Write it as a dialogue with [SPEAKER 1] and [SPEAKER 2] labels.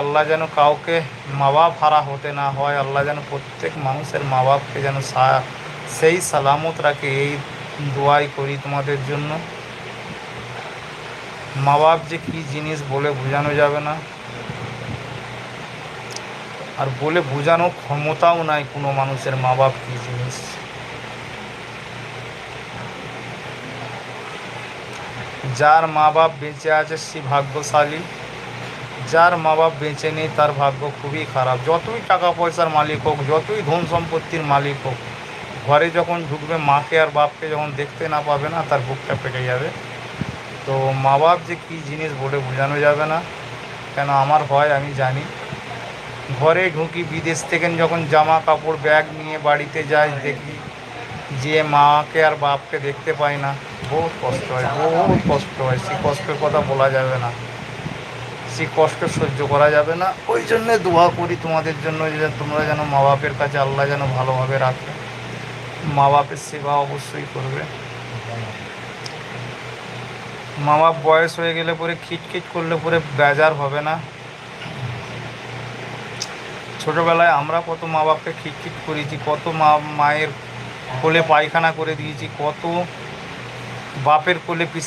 [SPEAKER 1] আল্লাহ যেন কাউকে মা বাপ হারা হতে না হয়, আল্লাহ যেন প্রত্যেক মানুষের মা বাপকে যেন সেই সালামত রাখে, এই দোয়াই করি তোমাদের জন্য। মা বাপ যে কী জিনিস বলে বোঝানো যাবে না, আর বলে বোঝানোর ক্ষমতাও নাই কোনো মানুষের মা বাপ কী জিনিস। যার মা বাপ বেঁচে আছে সে ভাগ্যশালী, যার মা বাপ বেঁচে নেই তার ভাগ্য খুবই খারাপ। যতই টাকা পয়সার মালিক হোক, যতই ধন সম্পত্তির মালিক হোক, ঘরে যখন ঢুকবে মাকে আর বাপকে যখন দেখতে না পাবে না, তার বুকটা ফেটে যাবে। তো মা বাপ যে কী জিনিস বলে বোঝানো যাবে না। কেন আমার হয় আমি জানি। ঘরে ঢুকি, বিদেশ থেকে যখন জামা কাপড় ব্যাগ নিয়ে বাড়িতে যাই, দেখি যে মাকে আর বাপকে দেখতে পাই না, বহুত কষ্ট হয়, বহুত কষ্ট হয়। সেই কষ্টের কথা বলা যাবে না, সেই কষ্ট সহ্য করা যাবে না। ওই জন্যে দোয়া করি তোমাদের জন্য যে তোমরা যেন মা বাপের কাছে আল্লাহ যেন ভালোভাবে রাখে। মা বাপের সেবা অবশ্যই করবে। মা বাপ বয়স হয়ে গেলে পরে খিটখিট করলে পরে বেজার হবে না। ছোটোবেলায় আমরা কত মা বাপকে খিটখিট করেছি, কত মায়ের কোলে পায়খানা করে দিয়েছি, কত বাপের কোলে